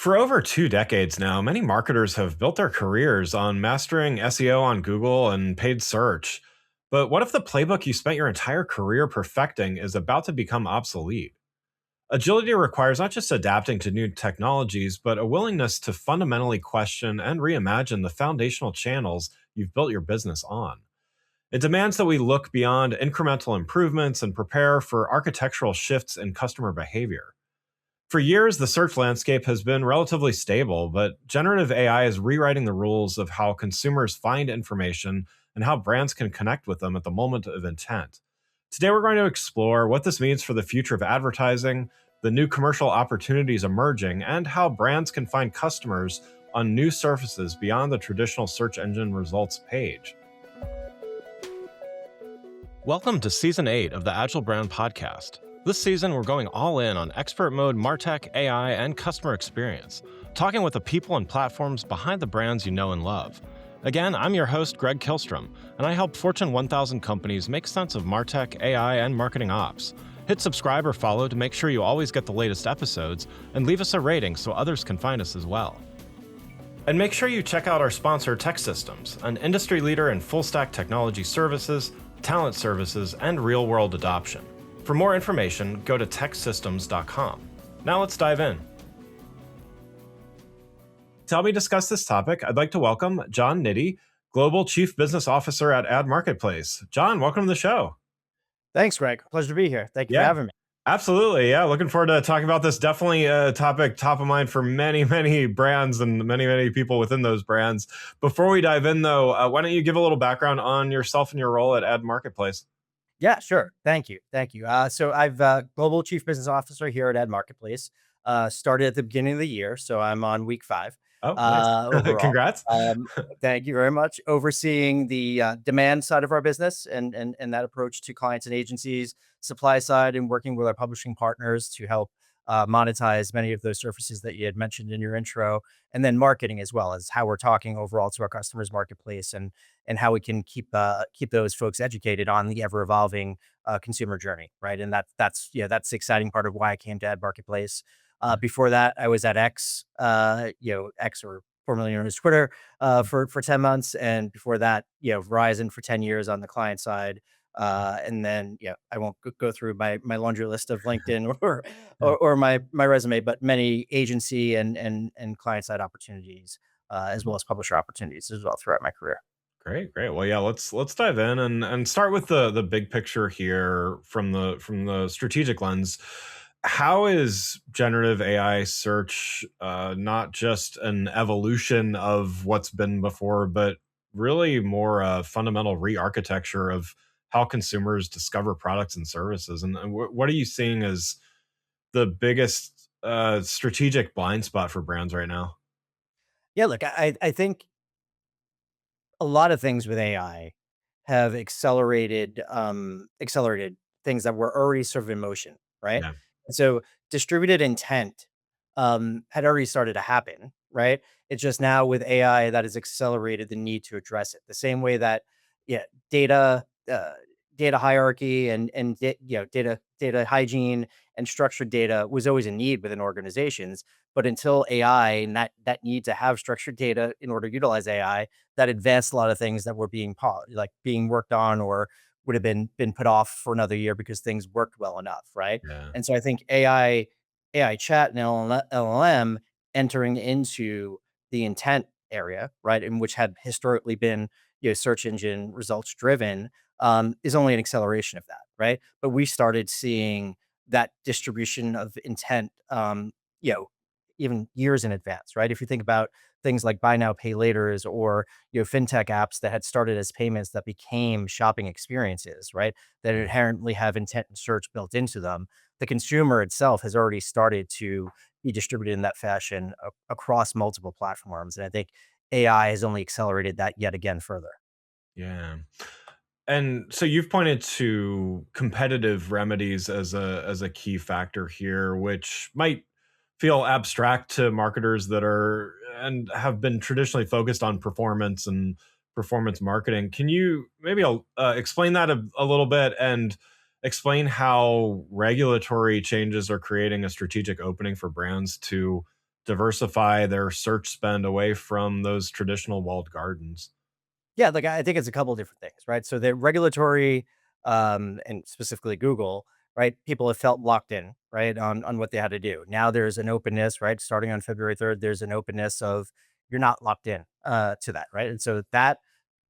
For over 2 decades now, many marketers have built their careers on mastering SEO on Google and paid search. But what if the playbook you spent your entire career perfecting is about to become obsolete? Agility requires not just adapting to new technologies, but a willingness to fundamentally question and reimagine the foundational channels you've built your business on. It demands that we look beyond incremental improvements and prepare for architectural shifts in customer behavior. For years, the search landscape has been relatively stable, but generative AI is rewriting the rules of how consumers find information and how brands can connect with them at the moment of intent. Today, we're going to explore what this means for the future of advertising, the new commercial opportunities emerging, and how brands can find customers on new surfaces beyond the traditional search engine results page. Welcome to Season 8 of the Agile Brand Podcast. This season, we're going all in on expert mode MarTech, AI, and customer experience, talking with the people and platforms behind the brands you know and love. Again, I'm your host, Greg Kilstrom, and I help Fortune 1000 companies make sense of MarTech, AI, and marketing ops. Hit subscribe or follow to make sure you always get the latest episodes, and leave us a rating so others can find us as well. And make sure you check out our sponsor, TechSystems, an industry leader in full-stack technology services, talent services, and real-world adoption. For more information, go to techsystems.com. Now let's dive in. To help me discuss this topic, I'd like to welcome John Nitti, Global Chief Business Officer at adMarketplace. John, welcome to the show. Thanks, Greg. Pleasure to be here. Thank you for having me. Absolutely. Yeah, looking forward to talking about this. Definitely a topic top of mind for many, many brands and many, many people within those brands. Before we dive in, though, why don't you give a little background on yourself and your role at adMarketplace? Yeah, sure. Thank you. Thank you. So I've Global Chief Business Officer here at adMarketplace. Started at the beginning of the year, so I'm on week 5 Oh, nice. overall. Congrats. Thank you very much. Overseeing the demand side of our business and that approach to clients and agencies, supply side, and working with our publishing partners to help monetize many of those services that you had mentioned in your intro, and then marketing as well as how we're talking overall to our customers marketplace and how we can keep those folks educated on the ever evolving consumer journey, right? And that's the exciting part of why I came to adMarketplace. Before that, I was at X or formerly known as Twitter, for 10 months, and before that, Verizon for 10 years on the client side. And then, I won't go through my laundry list of LinkedIn or my resume, but many agency and client side opportunities, as well as publisher opportunities as well throughout my career. Great, great. Well, yeah, let's dive in and start with the big picture here from the strategic lens. How is generative AI search not just an evolution of what's been before, but really more a fundamental re-architecture of how consumers discover products and services? And what are you seeing as the biggest strategic blind spot for brands right now? Yeah, look, I think a lot of things with AI have accelerated things that were already sort of in motion, right? Yeah. And so distributed intent had already started to happen, right? It's just now with AI that has accelerated the need to address it. The same way that, yeah, data hierarchy and data hygiene and structured data was always a need within organizations. But until AI and that need to have structured data in order to utilize AI, that advanced a lot of things that were being worked on or would have been put off for another year because things worked well enough, right? Yeah. And so I think AI chat and LLM entering into the intent area, right, and which had historically been search engine results driven, is only an acceleration of that, right? But we started seeing that distribution of intent, you know, even years in advance, right? If you think about things like buy now, pay laters, or fintech apps that had started as payments that became shopping experiences, right? That inherently have intent and search built into them. The consumer itself has already started to be distributed in that fashion across multiple platforms, and I think AI has only accelerated that yet again further. Yeah. And so you've pointed to competitive remedies as a key factor here, which might feel abstract to marketers that are and have been traditionally focused on performance and performance marketing. Can you maybe explain that a little bit and explain how regulatory changes are creating a strategic opening for brands to diversify their search spend away from those traditional walled gardens? Yeah, like, I think it's a couple different things, right? So the regulatory, and specifically Google, right? People have felt locked in, right, on what they had to do. Now there's an openness, right? Starting on February 3rd, there's an openness of you're not locked in to that, right? And so that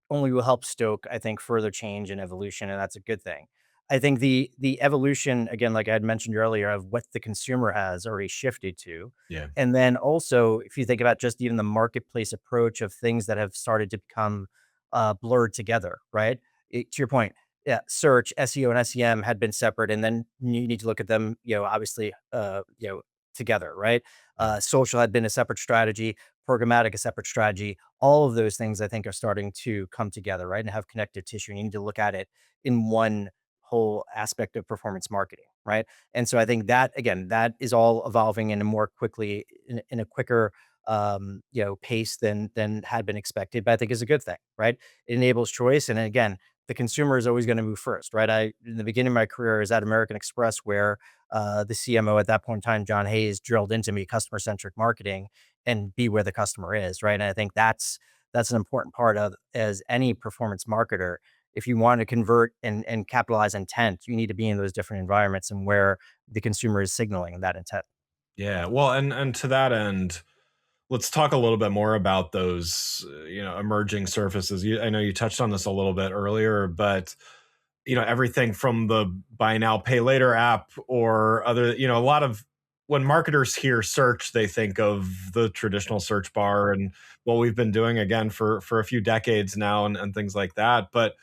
only will help stoke, I think, further change and evolution, and that's a good thing. I think the evolution, again, like I had mentioned earlier, of what the consumer has already shifted to. Yeah. And then also, if you think about just even the marketplace approach of things that have started to become blurred together, right? To your point, yeah, search, SEO, and SEM had been separate, and then you need to look at them, obviously, together, right? Yeah. Social had been a separate strategy, programmatic a separate strategy. All of those things I think are starting to come together, right? And have connective tissue. And you need to look at it in one whole aspect of performance marketing, right? And so I think that again, that is all evolving in a more quickly, in a quicker pace than had been expected, but I think is a good thing, right? It enables choice. And again, the consumer is always going to move first, right? I in the beginning of my career is at American Express where the CMO at that point in time, John Hayes, drilled into me customer centric marketing and be where the customer is, right? And I think that's an important part of as any performance marketer. If you want to convert and capitalize intent, you need to be in those different environments and where the consumer is signaling that intent. Yeah. Well, and to that end, let's talk a little bit more about those, emerging surfaces. I know you touched on this a little bit earlier, but everything from the buy now pay later app or other, a lot of when marketers hear search, they think of the traditional search bar and what we've been doing again for a few decades now and things like that. But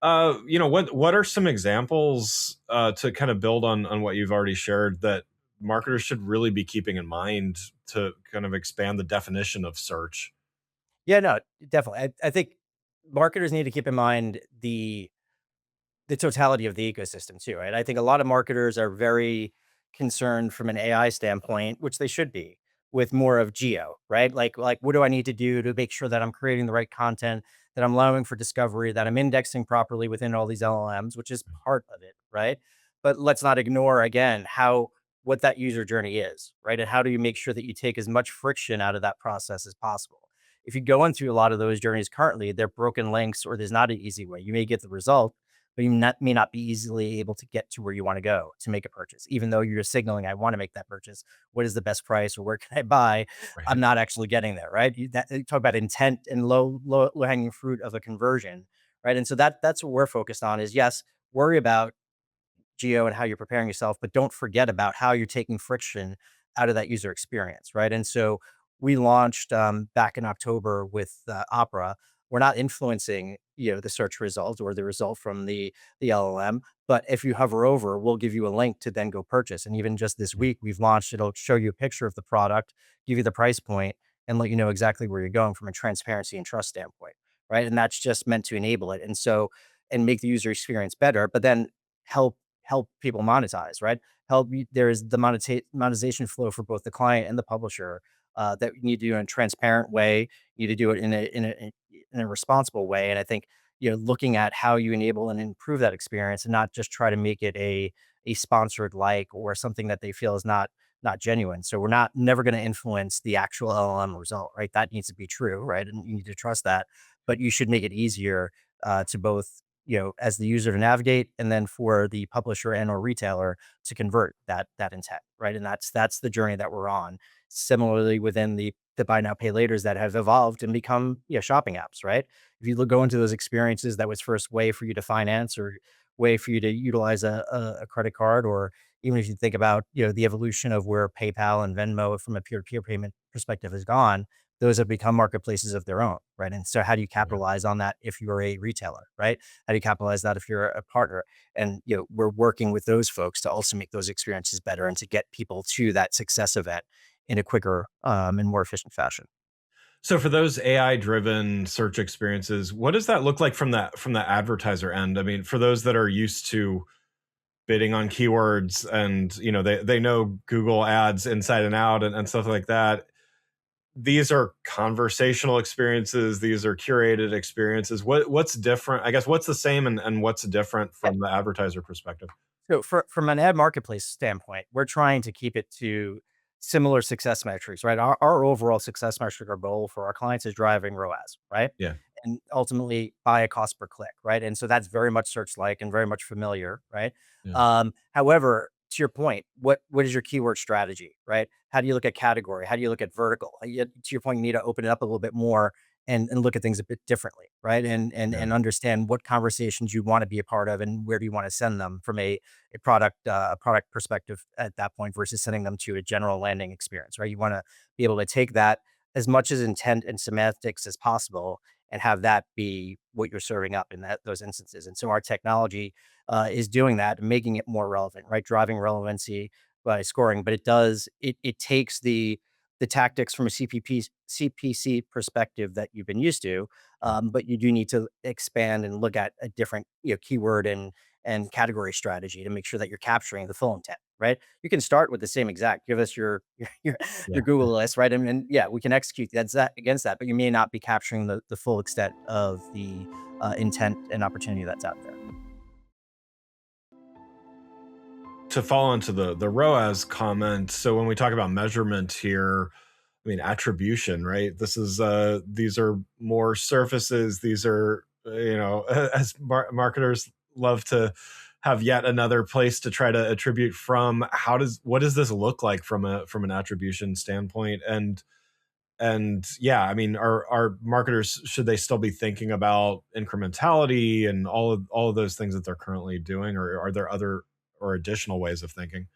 what are some examples to kind of build on what you've already shared that marketers should really be keeping in mind to kind of expand the definition of search? Yeah, no, definitely. I think marketers need to keep in mind the totality of the ecosystem too, right? I think a lot of marketers are very concerned from an AI standpoint, which they should be, with more of geo, right? Like what do I need to do to make sure that I'm creating the right content, that I'm allowing for discovery, that I'm indexing properly within all these LLMs, which is part of it, right? But let's not ignore again how what that user journey is, right? And how do you make sure that you take as much friction out of that process as possible? If you go into a lot of those journeys currently, they're broken links or there's not an easy way. You may get the result, but may not be easily able to get to where you want to go to make a purchase, even though you're signaling, I want to make that purchase. What is the best price or where can I buy? I'm Right. not actually getting there, right? You talk about intent and low hanging fruit of a conversion, right? And so that's what we're focused on is yes, worry about geo and how you're preparing yourself, but don't forget about how you're taking friction out of that user experience, right? And so we launched back in October with Opera. We're not influencing, the search result or the result from the LLM, but if you hover over, we'll give you a link to then go purchase. And even just this week, we've launched. It'll show you a picture of the product, give you the price point, and let you know exactly where you're going from a transparency and trust standpoint, right? And that's just meant to enable it, and so and make the user experience better, but then help people monetize, right? There's the monetization flow for both the client and the publisher that you need to do in a transparent way. You need to do it in a responsible way. And I think looking at how you enable and improve that experience, and not just try to make it a sponsored like or something that they feel is not genuine. So we're not never going to influence the actual LLM result, right? That needs to be true, right? And you need to trust that, but you should make it easier to both as the user to navigate, and then for the publisher and or retailer to convert that intent, right? And that's the journey that we're on. Similarly, within the buy now pay laters that have evolved and become shopping apps, right? If you go into those experiences, that was first way for you to finance or way for you to utilize a credit card, or even if you think about the evolution of where PayPal and Venmo from a peer-to-peer payment perspective has gone, those have become marketplaces of their own, right? And so how do you Yeah. capitalize on that if you're a retailer, right? How do you capitalize that if you're a partner? And we're working with those folks to also make those experiences better and to get people to that success event in a quicker and more efficient fashion. So for those AI driven search experiences, what does that look like from the advertiser end? I mean, for those that are used to bidding on keywords and they know Google ads inside and out and stuff like that. These are conversational experiences, these are curated experiences. What's different? I guess what's the same and what's different from the advertiser perspective? So from an ad marketplace standpoint, we're trying to keep it to similar success metrics, right? Our overall success metric or goal for our clients is driving ROAS, right? Yeah. And ultimately buy a cost per click, right? And so that's very much search like and very much familiar, right? Yeah. However, to your point, what is your keyword strategy, right? How do you look at category? How do you look at vertical? To your point, you need to open it up a little bit more and look at things a bit differently, right? Yeah. And understand what conversations you want to be a part of and where do you want to send them from a product perspective at that point versus sending them to a general landing experience, right? You want to be able to take that as much as intent and semantics as possible and have that be what you're serving up in those instances. And so our technology is doing that and making it more relevant, right? Driving relevancy by scoring, but it takes the tactics from a CPC perspective that you've been used to, but you do need to expand and look at a different keyword and category strategy to make sure that you're capturing the full intent, right? You can start with the same exact, give us your Yeah. Google list, right? And yeah, we can execute that against that, but you may not be capturing the full extent of the intent and opportunity that's out there. To fall into the ROAS comment, so when we talk about measurement here, I mean attribution, right? This is these are more surfaces. These are as marketers love to have yet another place to try to attribute from. What does this look like from an attribution standpoint? And yeah, I mean, are marketers, should they still be thinking about incrementality and all of those things that they're currently doing, or are there other or additional ways of thinking?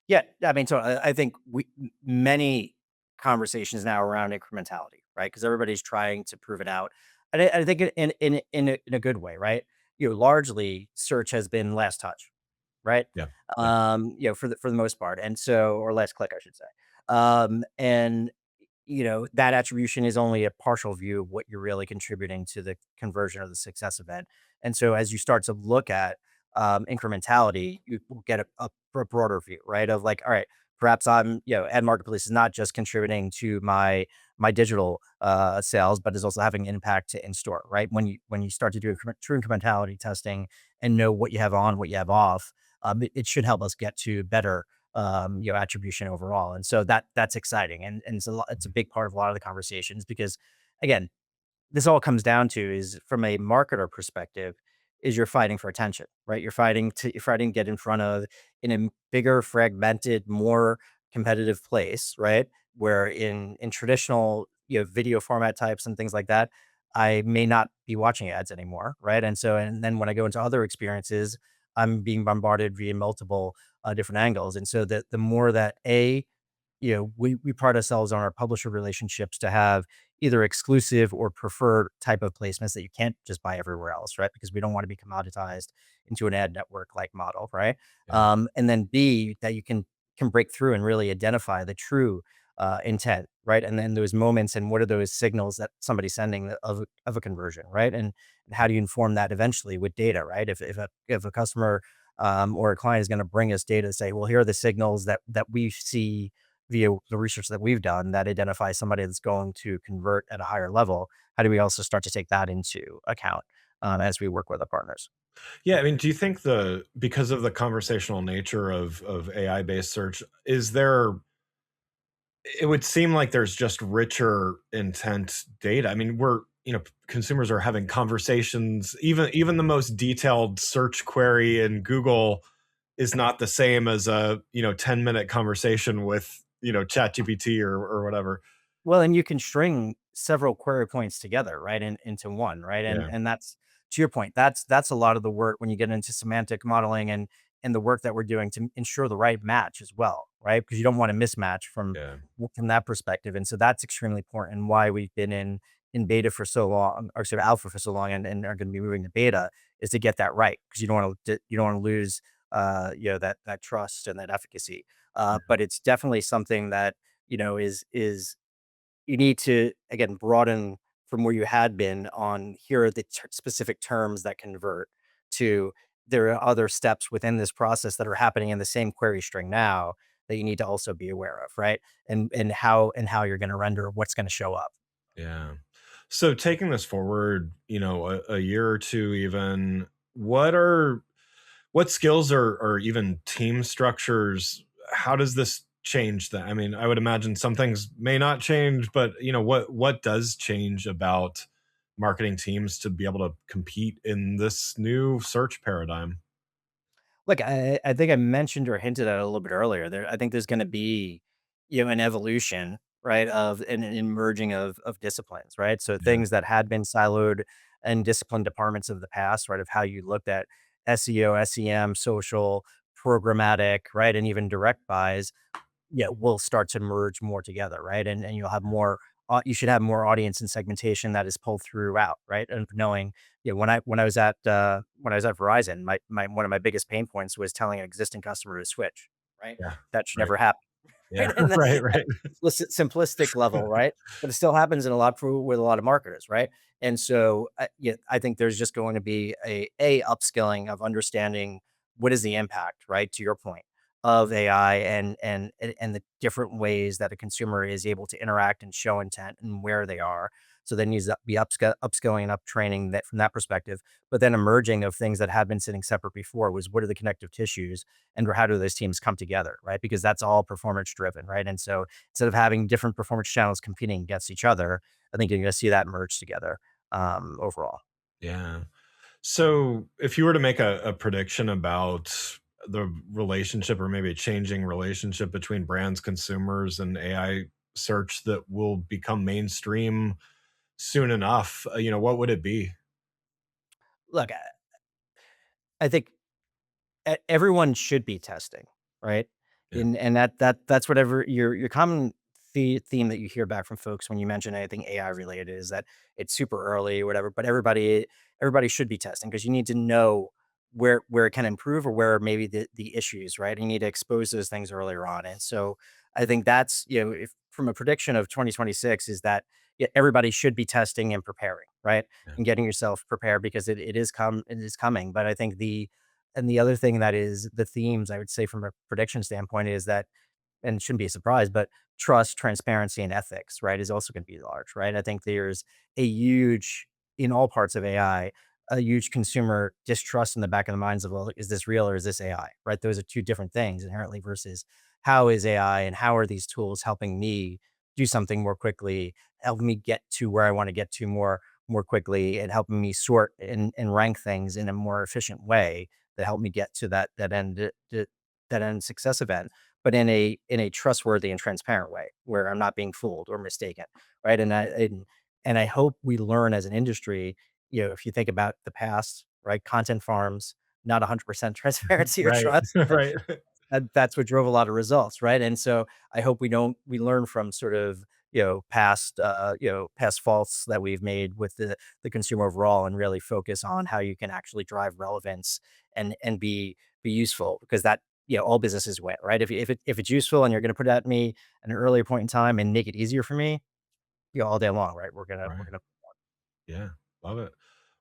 Yeah, I mean, so I think many conversations now around incrementality, right? Because everybody's trying to prove it out, and I think in a good way, right? Largely search has been last touch, right? Yeah, yeah, For the most part, and so or last click, I should say. And that attribution is only a partial view of what you're really contributing to the conversion or the success event. And so as you start to look at incrementality, you will get a broader view, right? Of like, all right, perhaps adMarketplace is not just contributing to my digital sales, but is also having an impact to in store, right? When you start to do true incrementality testing and know what you have on, what you have off, it should help us get to better attribution overall. And so that's exciting. And it's a mhm, big part of a lot of the conversations because again, this all comes down to is from a marketer perspective, is you're fighting for attention, right? You're fighting to get in front of in a bigger, fragmented, more competitive place, right? Where in traditional video format types and things like that, I may not be watching ads anymore, right? And then when I go into other experiences, I'm being bombarded via multiple different angles, and so the more that we pride ourselves on our publisher relationships to have either exclusive or preferred type of placements that you can't just buy everywhere else, right? Because we don't want to be commoditized into an ad network like model, right? yeah, And then B, that you can break through and really identify the true intent, right? And then those moments and what are those signals that somebody's sending of a conversion, right? And how do you inform that eventually with data, right? If a customer or a client is going to bring us data to say, well, here are the signals that we see via the research that we've done that identifies somebody that's going to convert at a higher level. How do we also start to take that into account as we work with our partners? yeah. I mean, do you think because of the conversational nature of AI based search, is there? It would seem like there's just richer intent data. I mean, consumers are having conversations. Even the most detailed search query in Google is not the same as a 10-minute conversation with ChatGPT or whatever. Well, and you can string several query points together, right, into one, right? And Yeah, and that's to your point. That's a lot of the work when you get into semantic modeling and the work that we're doing to ensure the right match as well, right? Because you don't want to mismatch yeah, from that perspective. And so that's extremely important and why we've been in beta for so long, or sort of alpha for so long, and are going to be moving to beta is to get that right because you don't want to lose that trust and that efficacy. But it's definitely something that is you need to again broaden from where you had been on here are the specific terms that convert to there are other steps within this process that are happening in the same query string now that you need to also be aware of, right? And how you're going to render what's going to show up. yeah. So taking this forward, a year or two, even, what are what skills or even team structures? How does this change that? I mean, I would imagine some things may not change, but what does change about marketing teams to be able to compete in this new search paradigm? Look, I think I mentioned or hinted at it a little bit earlier. I think there's going to be, an evolution, right, of an emerging of disciplines, right. So Yeah, things that had been siloed and disciplined departments of the past, right, of how you looked at SEO, SEM, social, programmatic, right, and even direct buys, yeah, will start to merge more together, right? And you'll have more. You should have more audience and segmentation that is pulled throughout, right? And knowing, when I was at Verizon, my one of my biggest pain points was telling an existing customer to switch, right? yeah, That should right. never happen. Yeah, Right? And that right, at right. simplistic level, right? But it still happens in a lot for with a lot of marketers, right? And so, yeah, I think there's just going to be a upskilling of understanding what is the impact, right? To your point of AI and the different ways that a consumer is able to interact and show intent and where they are. So there needs to be upskilling and up training that from that perspective. But then emerging of things that have been sitting separate before was what are the connective tissues and how do those teams come together, right? Because that's all performance driven, right? And so instead of having different performance channels competing against each other, I think you're going to see that merge together overall. Yeah. So, if you were to make a prediction about the relationship or maybe a changing relationship between brands, consumers, and AI search that will become mainstream soon enough, what would it be? Look, I think everyone should be testing, right? Yeah, And that's whatever your common theme that you hear back from folks when you mention anything AI related is that it's super early or whatever, but everybody should be testing because you need to know where it can improve or where maybe the issues, right? You need to expose those things earlier on. And so I think that's, if from a prediction of 2026 is that, yeah, everybody should be testing and preparing, right? yeah, And getting yourself prepared because it is coming. But I think the other thing that is the themes I would say from a prediction standpoint is that, and it shouldn't be a surprise, but trust, transparency, and ethics, right, is also going to be large, right? I think there's a huge, in all parts of AI, a huge consumer distrust in the back of the minds of, well, is this real or is this AI, right? Those are two different things inherently versus how is AI and how are these tools helping me do something more quickly, helping me get to where I want to get to more quickly and helping me sort and rank things in a more efficient way that help me get to that end success event, but in a trustworthy and transparent way where I'm not being fooled or mistaken, right? And I hope we learn as an industry, if you think about the past, right? Content farms, not 100% transparency or right, trust. right. That's what drove a lot of results, right? And so I hope we learn from sort of, past faults that we've made with the consumer overall and really focus on how you can actually drive relevance and be useful because that, all businesses win, right? If it's useful and you're going to put it at me at an earlier point in time and make it easier for me, all day long, right? We're Right. gonna Yeah, love it.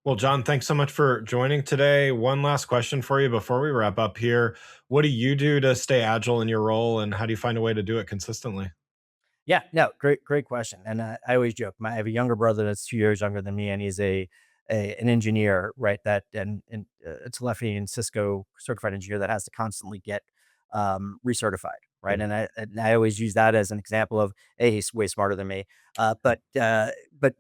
Well, John, thanks so much for joining today. One last question for you before we wrap up here. What do you do to stay agile in your role, and how do you find a way to do it consistently? Yeah, no, great question. And I always joke, I have a younger brother that's 2 years younger than me, and he's an engineer, right? That and a telephony and Cisco certified engineer that has to constantly get recertified, right? Yeah, And I always use that as an example of, hey, he's way smarter than me, but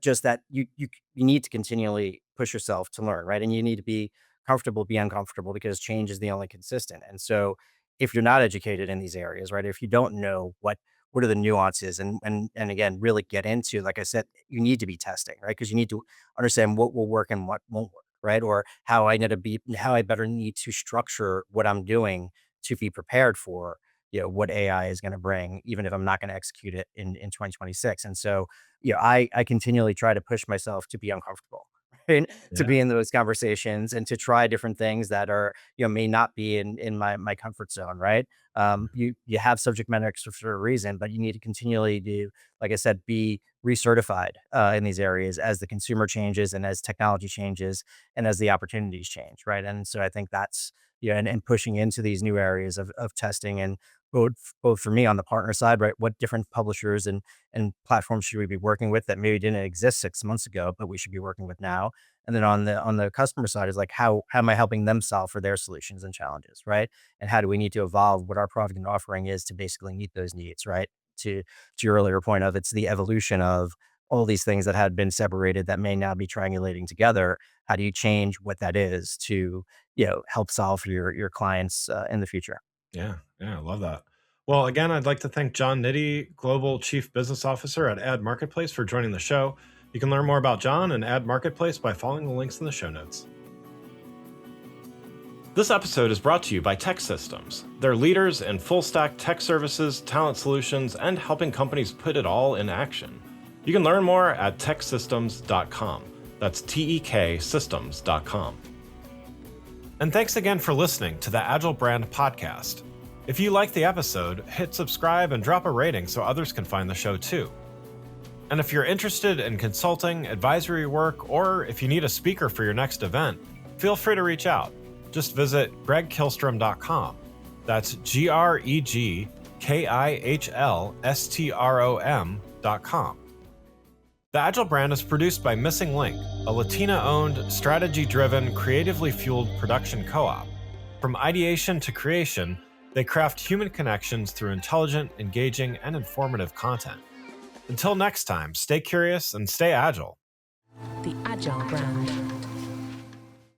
just that you need to continually push yourself to learn, right? And you need to be comfortable, be uncomfortable because change is the only consistent. And so if you're not educated in these areas, right? If you don't know what are the nuances and again really get into, like I said, you need to be testing, right? Because you need to understand what will work and what won't work, right? Or how I better need to structure what I'm doing to be prepared for, what AI is going to bring, even if I'm not going to execute it in 2026. And so, I continually try to push myself to be uncomfortable, right? To yeah, be in those conversations and to try different things that are, may not be in my comfort zone, right? You have subject matter experts for a reason, but you need to continually do, like I said, be recertified in these areas as the consumer changes and as technology changes and as the opportunities change, right? And so I think that's, and pushing into these new areas of testing and both both for me on the partner side, right? What different publishers and platforms should we be working with that maybe didn't exist 6 months ago, but we should be working with now? And then on the customer side is like how am I helping them solve for their solutions and challenges, right? And how do we need to evolve what our product and offering is to basically meet those needs, right? To your earlier point of it's the evolution of all these things that had been separated that may now be triangulating together. How do you change what that is to help solve for your clients in the future? Yeah, yeah, I love that. Well, again, I'd like to thank John Nitti, Global Chief Business Officer at adMarketplace, for joining the show. You can learn more about John and adMarketplace by following the links in the show notes. This episode is brought to you by Tech Systems. They're leaders in full stack tech services, talent solutions, and helping companies put it all in action. You can learn more at techsystems.com. That's teksystems.com. And thanks again for listening to the Agile Brand Podcast. If you liked the episode, hit subscribe and drop a rating so others can find the show too. And if you're interested in consulting, advisory work, or if you need a speaker for your next event, feel free to reach out. Just visit gregkillstrom.com. That's GREGKIHLSTROM.com. The Agile Brand is produced by Missing Link, a Latina-owned, strategy-driven, creatively fueled production co-op. From ideation to creation, they craft human connections through intelligent, engaging, and informative content. Until next time, stay curious and stay agile. The Agile Brand.